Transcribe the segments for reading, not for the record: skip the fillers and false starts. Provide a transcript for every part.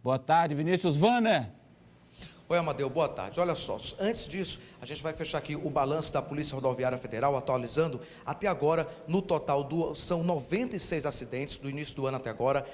Boa tarde, Vinícius Wanner. Oi, Amadeu, boa tarde. Olha só, antes disso, a gente vai fechar aqui o balanço da Polícia Rodoviária Federal, atualizando. Até agora, no total, são 96 acidentes do início do ano até agora,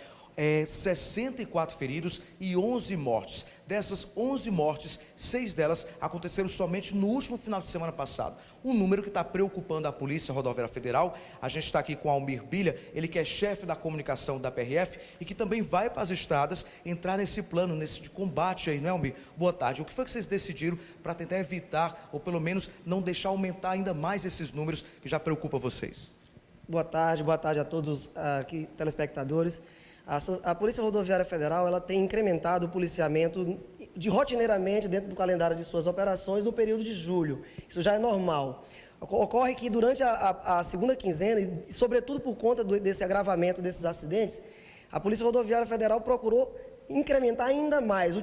64 feridos e 11 mortes. Dessas 11 mortes, 6 delas aconteceram somente no último final de semana passado. Um número que está preocupando a Polícia Rodoviária Federal. A gente está aqui com Almir Bilha, ele que é chefe da comunicação da PRF e que também vai para as estradas entrar nesse plano, nesse de combate aí, né, Almir? Boa tarde. O que foi que vocês decidiram para tentar evitar, ou pelo menos não deixar aumentar ainda mais esses números que já preocupam vocês? Boa tarde a todos aqui, telespectadores. A Polícia Rodoviária Federal ela tem incrementado o policiamento rotineiramente dentro do calendário de suas operações no período de julho. Isso já é normal. Ocorre que durante a segunda quinzena, e sobretudo por conta desse agravamento desses acidentes, a Polícia Rodoviária Federal procurou incrementar ainda mais,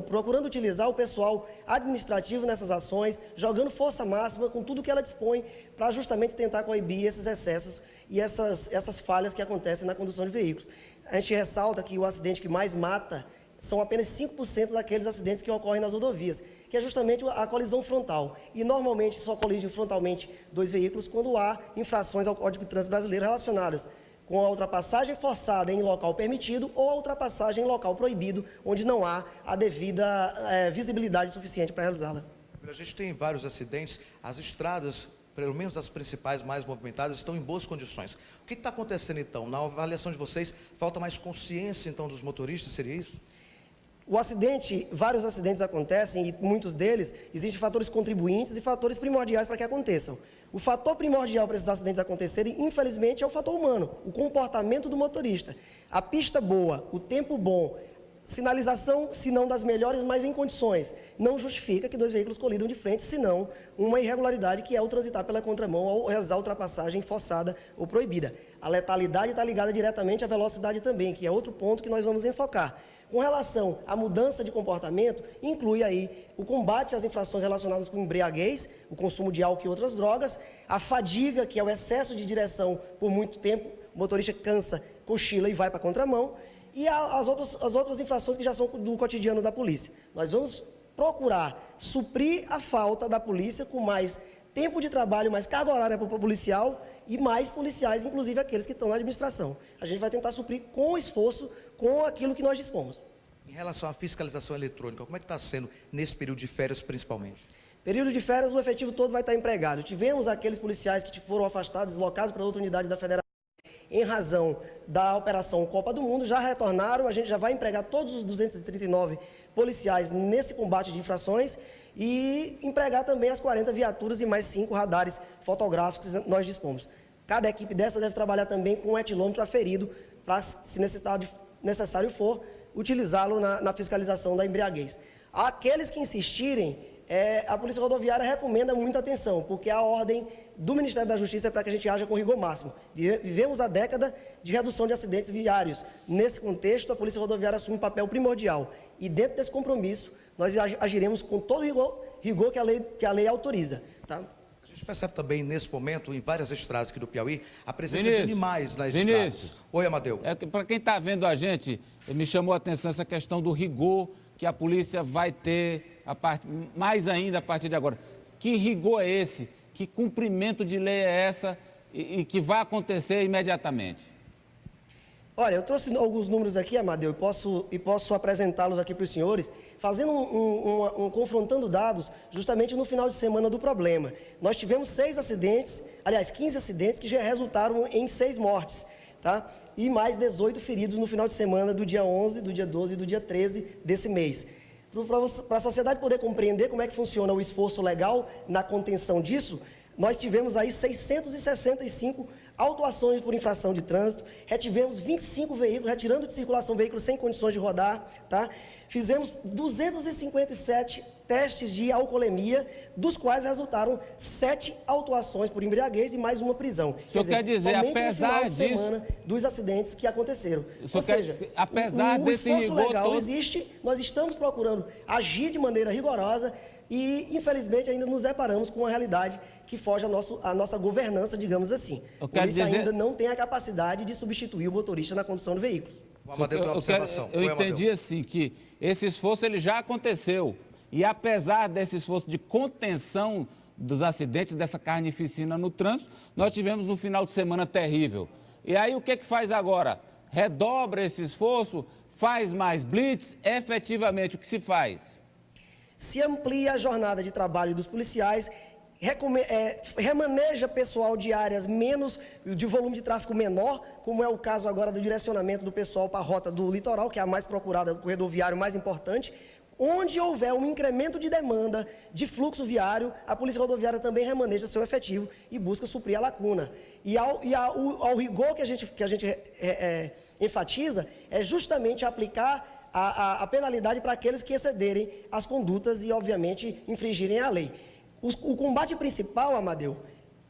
procurando utilizar o pessoal administrativo nessas ações, jogando força máxima com tudo que ela dispõe para justamente tentar coibir esses excessos e essas falhas que acontecem na condução de veículos. A gente ressalta que o acidente que mais mata são apenas 5% daqueles acidentes que ocorrem nas rodovias, que é justamente a colisão frontal. E normalmente só colide frontalmente dois veículos quando há infrações ao Código de Trânsito Brasileiro relacionadas com a ultrapassagem forçada em local permitido ou a ultrapassagem em local proibido, onde não há a devida visibilidade suficiente para realizá-la. A gente tem vários acidentes, as estradas, pelo menos as principais mais movimentadas, estão em boas condições. O que está acontecendo então? Na avaliação de vocês, falta mais consciência então dos motoristas, seria isso? Vários acidentes acontecem e muitos deles existem fatores contribuintes e fatores primordiais para que aconteçam. O fator primordial para esses acidentes acontecerem, infelizmente, é o fator humano, o comportamento do motorista. A pista boa, o tempo bom, sinalização, se não das melhores, mas em condições, não justifica que dois veículos colidam de frente, senão uma irregularidade que é o transitar pela contramão ou realizar ultrapassagem forçada ou proibida. A letalidade está ligada diretamente à velocidade também, que é outro ponto que nós vamos enfocar. Com relação à mudança de comportamento, inclui aí o combate às infrações relacionadas com embriaguez, o consumo de álcool e outras drogas, a fadiga, que é o excesso de direção por muito tempo, o motorista cansa, cochila e vai para a contramão, e as outras infrações que já são do cotidiano da polícia. Nós vamos procurar suprir a falta da polícia com mais tempo de trabalho, mais carga horária para o policial e mais policiais, inclusive aqueles que estão na administração. A gente vai tentar suprir com esforço, com aquilo que nós dispomos. Em relação à fiscalização eletrônica, como é que está sendo nesse período de férias principalmente? Período de férias, o efetivo todo vai estar empregado. Tivemos aqueles policiais que foram afastados, deslocados para outra unidade da Federação, em razão da Operação Copa do Mundo, já retornaram, a gente já vai empregar todos os 239 policiais nesse combate de infrações e empregar também as 40 viaturas e mais 5 radares fotográficos que nós dispomos. Cada equipe dessa deve trabalhar também com um etilômetro aferido para, se necessário for, utilizá-lo na fiscalização da embriaguez. Aqueles que insistirem, a Polícia Rodoviária recomenda muita atenção, porque a ordem do Ministério da Justiça é para que a gente haja com rigor máximo. Vivemos a década de redução de acidentes viários. Nesse contexto, a Polícia Rodoviária assume um papel primordial. E dentro desse compromisso, nós agiremos com todo rigor que a lei autoriza. Tá? A gente percebe também, nesse momento, em várias estradas aqui do Piauí, a presença de animais nas estradas. Oi, Amadeu. Para quem está vendo a gente, me chamou a atenção essa questão do rigor que a polícia vai ter, mais ainda a partir de agora. Que rigor é esse? Que cumprimento de lei é essa e que vai acontecer imediatamente? Olha, eu trouxe alguns números aqui, Amadeu, e posso apresentá-los aqui para os senhores, fazendo confrontando dados justamente no final de semana do problema. Nós tivemos 15 acidentes que já resultaram em 6 mortes, tá? E mais 18 feridos no final de semana do dia 11, do dia 12 e do dia 13 desse mês. Para a sociedade poder compreender como é que funciona o esforço legal na contenção disso, nós tivemos aí 665 autuações por infração de trânsito, retivemos 25 veículos, retirando de circulação veículos sem condições de rodar, tá? Fizemos 257 testes de alcoolemia, dos quais resultaram 7 autuações por embriaguez e mais uma prisão. O senhor quer dizer, apesar disso, semana dos acidentes que aconteceram. Ou seja, apesar desse esforço legal todo... existe, nós estamos procurando agir de maneira rigorosa e, infelizmente, ainda nos deparamos com uma realidade que foge à nossa governança, digamos assim. A polícia ainda não tem a capacidade de substituir o motorista na condução do veículo. O Amadeu tem uma observação. Eu entendi assim que esse esforço ele já aconteceu. E apesar desse esforço de contenção dos acidentes, dessa carnificina no trânsito, nós tivemos um final de semana terrível. E aí o que faz agora? Redobra esse esforço, faz mais blitz, efetivamente o que se faz? Se amplia a jornada de trabalho dos policiais, remaneja pessoal de áreas de volume de tráfego menor, como é o caso agora do direcionamento do pessoal para a rota do litoral, que é a mais procurada, o corredor viário mais importante. Onde houver um incremento de demanda, de fluxo viário, a Polícia Rodoviária também remaneja seu efetivo e busca suprir a lacuna. E ao rigor que a gente enfatiza é justamente aplicar a penalidade para aqueles que excederem as condutas e, obviamente, infringirem a lei. O combate principal, Amadeu,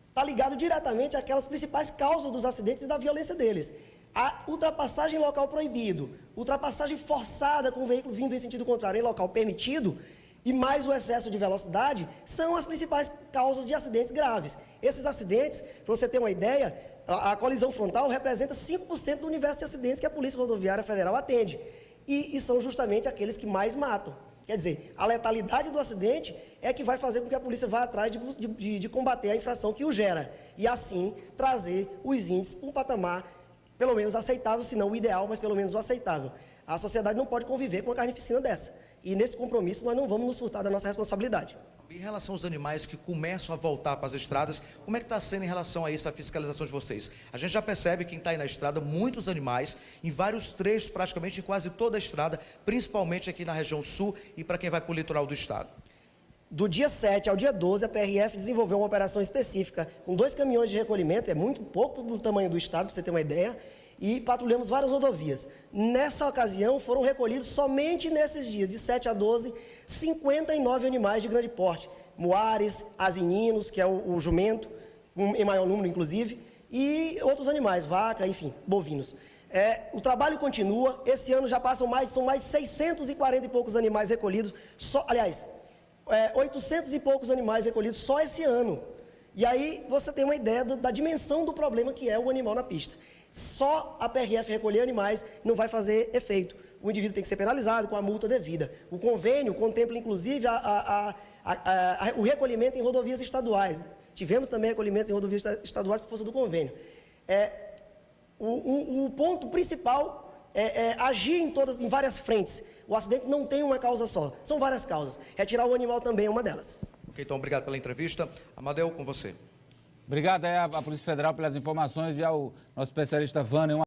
está ligado diretamente àquelas principais causas dos acidentes e da violência deles. A ultrapassagem em local proibido, ultrapassagem forçada com o veículo vindo em sentido contrário em local permitido e mais o excesso de velocidade são as principais causas de acidentes graves. Esses acidentes, para você ter uma ideia, a colisão frontal representa 5% do universo de acidentes que a Polícia Rodoviária Federal atende e são justamente aqueles que mais matam. Quer dizer, a letalidade do acidente é que vai fazer com que a polícia vá atrás de combater a infração que o gera e assim trazer os índices para um patamar pelo menos aceitável, se não o ideal, mas pelo menos o aceitável. A sociedade não pode conviver com uma carnificina dessa. E nesse compromisso nós não vamos nos furtar da nossa responsabilidade. Em relação aos animais que começam a voltar para as estradas, como é que está sendo em relação a isso a fiscalização de vocês? A gente já percebe que está aí na estrada muitos animais, em vários trechos, praticamente em quase toda a estrada, principalmente aqui na região sul e para quem vai para o litoral do estado. Do dia 7 ao dia 12, a PRF desenvolveu uma operação específica com 2 caminhões de recolhimento, é muito pouco do tamanho do estado, para você ter uma ideia, e patrulhamos várias rodovias. Nessa ocasião, foram recolhidos somente nesses dias, de 7 a 12, 59 animais de grande porte. Moares, asininos, que é o jumento, em maior número inclusive, e outros animais, vaca, enfim, bovinos. O trabalho continua, esse ano já são mais de 640 e poucos animais recolhidos, 800 e poucos animais recolhidos só esse ano. E aí você tem uma ideia da dimensão do problema que é o animal na pista. Só a PRF recolher animais não vai fazer efeito. O indivíduo tem que ser penalizado com a multa devida. O convênio contempla, inclusive, o recolhimento em rodovias estaduais. Tivemos também recolhimentos em rodovias estaduais por força do convênio. O ponto principal é agir em várias frentes. O acidente não tem uma causa só, são várias causas. Retirar o animal também é uma delas. Ok, então obrigado pela entrevista. Amadeu, com você. Obrigado à Polícia Federal pelas informações e ao nosso especialista Vânia.